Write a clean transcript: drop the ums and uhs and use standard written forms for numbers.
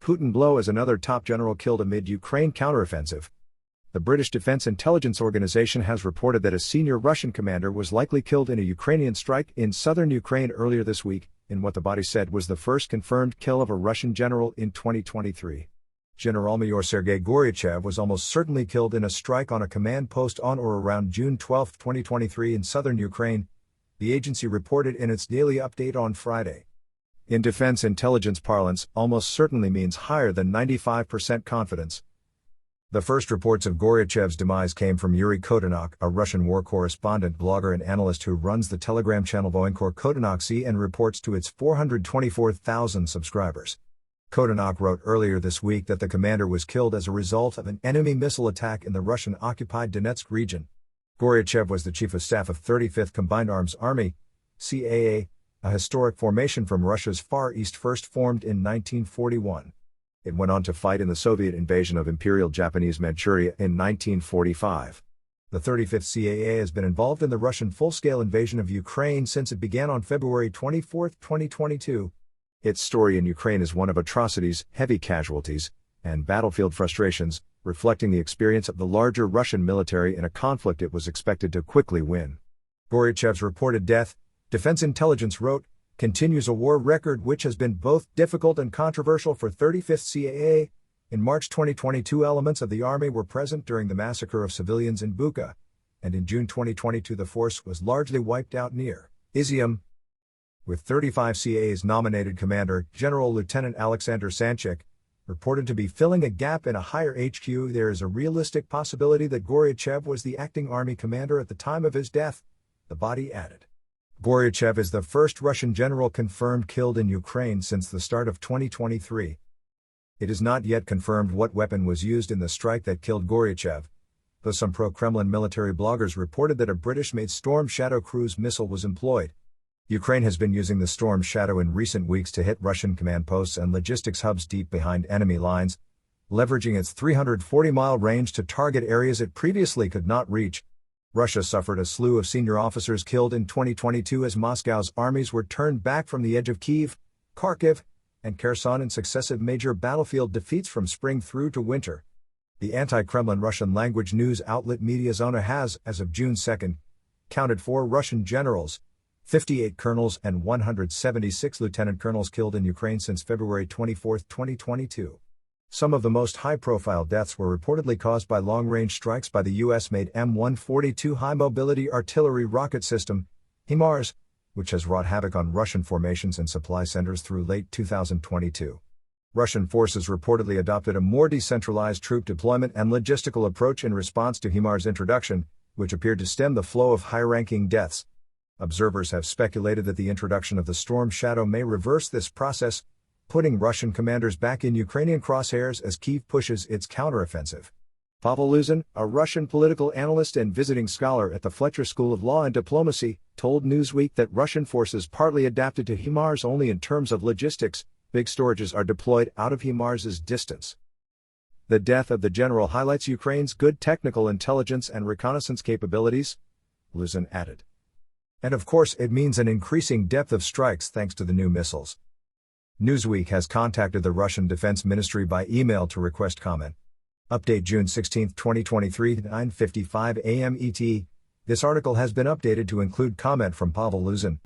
Putin blow as another top general killed amid Ukraine counteroffensive. The British Defense Intelligence Organization has reported that a senior Russian commander was likely killed in a Ukrainian strike in southern Ukraine earlier this week, in what the body said was the first confirmed kill of a Russian general in 2023. Generalmajor Sergei Goryachev was almost certainly killed in a strike on a command post on or around June 12, 2023 in southern Ukraine, the agency reported in its daily update on Friday. In defense intelligence parlance, almost certainly means higher than 95% confidence. The first reports of Goryachev's demise came from Yuri Kotenok, a Russian war correspondent, blogger and analyst who runs the Telegram channel Voenkour Kotenoksy and reports to its 424,000 subscribers. Kotenok wrote earlier this week that the commander was killed as a result of an enemy missile attack in the Russian-occupied Donetsk region. Goryachev was the chief of staff of 35th Combined Arms Army, CAA, a historic formation from Russia's Far East first formed in 1941. It went on to fight in the Soviet invasion of Imperial Japanese Manchuria in 1945. The 35th CAA has been involved in the Russian full-scale invasion of Ukraine since it began on February 24, 2022. Its story in Ukraine is one of atrocities, heavy casualties, and battlefield frustrations, reflecting the experience of the larger Russian military in a conflict it was expected to quickly win. Goryachev's reported death, Defense Intelligence wrote, continues a war record which has been both difficult and controversial for 35th CAA. In March 2022, elements of the army were present during the massacre of civilians in Bucha, and in June 2022 the force was largely wiped out near Izium. With 35 CAA's nominated commander, General Lieutenant Alexander Sanchik, reported to be filling a gap in a higher HQ, there is a realistic possibility that Goryachev was the acting army commander at the time of his death, the body added. Goryachev is the first Russian general confirmed killed in Ukraine since the start of 2023. It is not yet confirmed what weapon was used in the strike that killed Goryachev, though some pro-Kremlin military bloggers reported that a British-made Storm Shadow cruise missile was employed. Ukraine has been using the Storm Shadow in recent weeks to hit Russian command posts and logistics hubs deep behind enemy lines, leveraging its 340-mile range to target areas it previously could not reach. Russia suffered a slew of senior officers killed in 2022 as Moscow's armies were turned back from the edge of Kyiv, Kharkiv, and Kherson in successive major battlefield defeats from spring through to winter. The anti-Kremlin Russian-language news outlet Mediazona has, as of June 2, counted 4 Russian generals, 58 colonels and 176 lieutenant colonels killed in Ukraine since February 24, 2022. Some of the most high-profile deaths were reportedly caused by long-range strikes by the U.S.-made M142 high-mobility artillery rocket system, HIMARS, which has wrought havoc on Russian formations and supply centers through late 2022. Russian forces reportedly adopted a more decentralized troop deployment and logistical approach in response to HIMARS' introduction, which appeared to stem the flow of high-ranking deaths. Observers have speculated that the introduction of the Storm Shadow may reverse this process, putting Russian commanders back in Ukrainian crosshairs as Kyiv pushes its counteroffensive. Pavel Luzin, a Russian political analyst and visiting scholar at the Fletcher School of Law and Diplomacy, told Newsweek that Russian forces partly adapted to HIMARS only in terms of logistics. Big storages are deployed out of HIMARS' distance. The death of the general highlights Ukraine's good technical intelligence and reconnaissance capabilities, Luzin added. And of course it means an increasing depth of strikes thanks to the new missiles. Newsweek has contacted the Russian Defense Ministry by email to request comment. Update June 16, 2023, 9:55 a.m. ET. This article has been updated to include comment from Pavel Luzin.